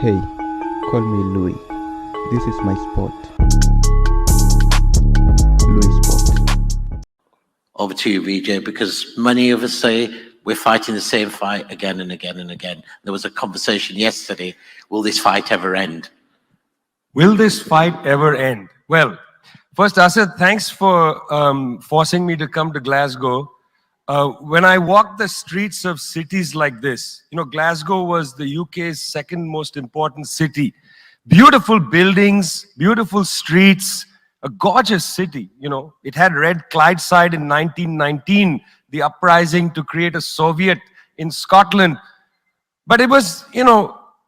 Hey, call me Louis. This is my spot. LuiSpot. Over to you, Vijay, because many of us say we're fighting the same fight again and again and again. There was a conversation yesterday, will this fight ever end? Will this fight ever end? Well, first, Asad, thanks for forcing me to come to Glasgow. When I walk the streets of cities like this, Glasgow was the UK's second most important city. Beautiful buildings, beautiful streets, a gorgeous city. It had Red Clydeside in 1919, the uprising to create a Soviet in Scotland. But it was,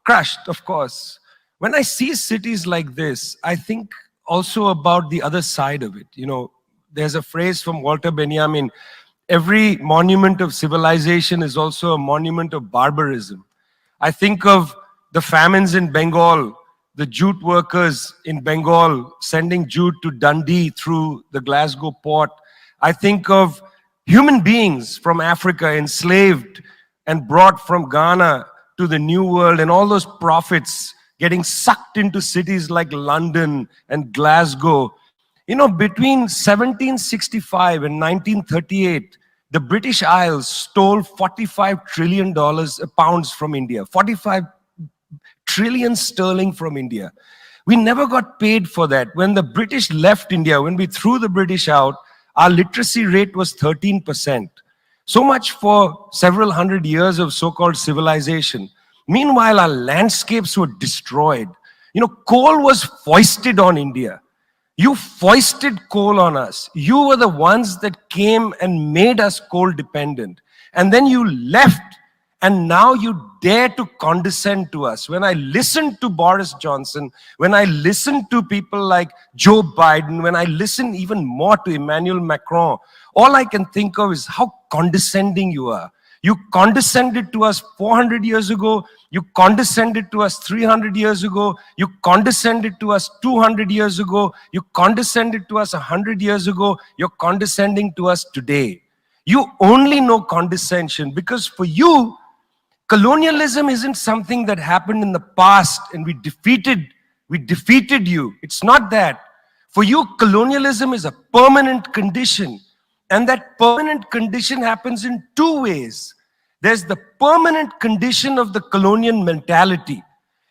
crushed, of course. When I see cities like this, I think also about the other side of it. There's a phrase from Walter Benjamin: every monument of civilization is also a monument of barbarism. I think of the famines in Bengal, the jute workers in Bengal sending jute to Dundee through the Glasgow port. I think of human beings from Africa enslaved and brought from Ghana to the New World, and all those prophets getting sucked into cities like London and Glasgow. Between 1765 and 1938, the British Isles stole $45 trillion pounds from India, 45 trillion sterling from India. We never got paid for that. When the British left India, when we threw the British out, our literacy rate was 13%. So much for several hundred years of so-called civilization. Meanwhile, our landscapes were destroyed. Coal was foisted on India. You foisted coal on us. You were the ones that came and made us coal dependent. And then you left, and now you dare to condescend to us. When I listen to Boris Johnson, when I listen to people like Joe Biden, when I listen even more to Emmanuel Macron, all I can think of is how condescending you are. You condescended to us 400 years ago. You condescended to us 300 years ago. You condescended to us 200 years ago. You condescended to us 100 years ago. You're condescending to us today. You only know condescension because for you, colonialism isn't something that happened in the past and we defeated you. It's not that. For you, colonialism is a permanent condition. And that permanent condition happens in two ways. There's the permanent condition of the colonial mentality.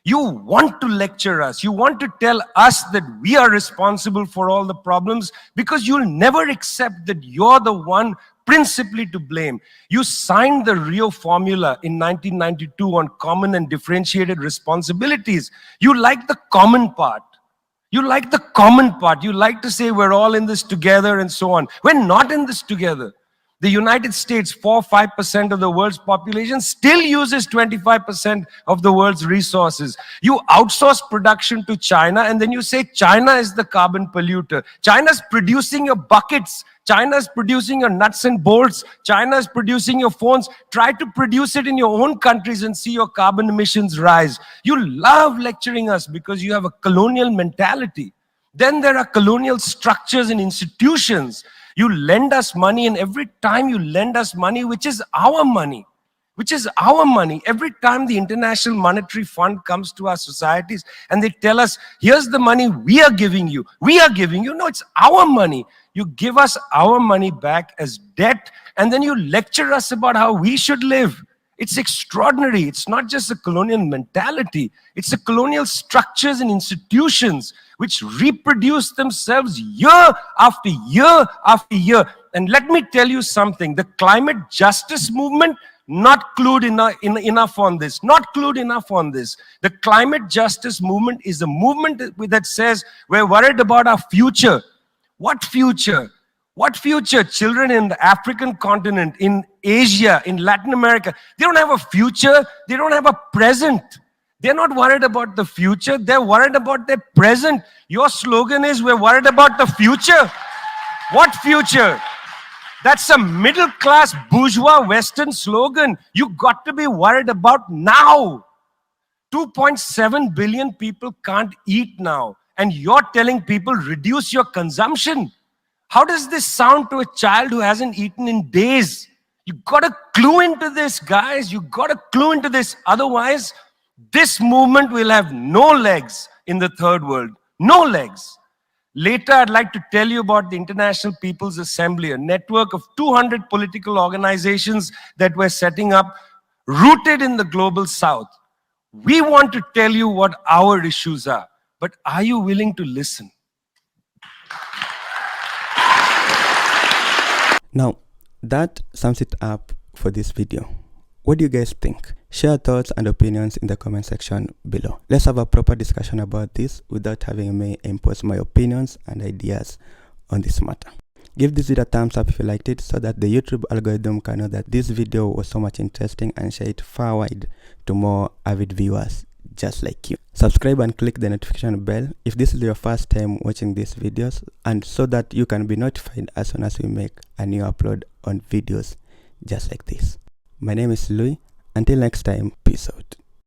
You want to lecture us. You want to tell us that we are responsible for all the problems because you'll never accept that you're the one principally to blame. You signed the Rio Formula in 1992 on common and differentiated responsibilities. You like the common part. You like the common part. You like to say we're all in this together and so on. We're not in this together. The United States, 4-5% of the world's population, still uses 25% of the world's resources. You outsource production to China and then you say China is the carbon polluter. China's producing your buckets. China's producing your nuts and bolts. China's producing your phones. Try to produce it in your own countries and see your carbon emissions rise. You love lecturing us because you have a colonial mentality. Then there are colonial structures and institutions. You lend us money, and every time you lend us money, which is our money, every time the International Monetary Fund comes to our societies and they tell us, here's the money we are giving you. No, it's our money. You give us our money back as debt, and then you lecture us about how we should live. It's extraordinary. It's not just a colonial mentality. It's the colonial structures and institutions which reproduce themselves year after year after year. And let me tell you something. The climate justice movement, not clued enough on this. Not clued enough on this. The climate justice movement is a movement that says we're worried about our future. What future? What future? Children in the African continent, in Asia, in Latin America, they don't have a future. They don't have a present. They're not worried about the future. They're worried about their present. Your slogan is, we're worried about the future. What future? That's a middle-class bourgeois Western slogan. You got to be worried about now. 2.7 billion people can't eat now. And you're telling people, reduce your consumption. How does this sound to a child who hasn't eaten in days? You got to clue into this, guys. You got to clue into this. Otherwise, This movement will have no legs in the third world. No legs. Later, I'd like to tell you about the International People's Assembly, a network of 200 political organizations that we're setting up, rooted in the global south. We want to tell you what our issues are, but are you willing to listen? Now, that sums it up for this video. What do you guys think? Share thoughts and opinions in the comment section below. Let's have a proper discussion about this without having me impose my opinions and ideas on this matter. Give this video a thumbs up if you liked it, so that the YouTube algorithm can know that this video was so much interesting and share it far wide to more avid viewers just like you. Subscribe and click the notification bell if this is your first time watching these videos, and so that you can be notified as soon as we make a new upload on videos just like this. My name is Louis. Until next time, peace out.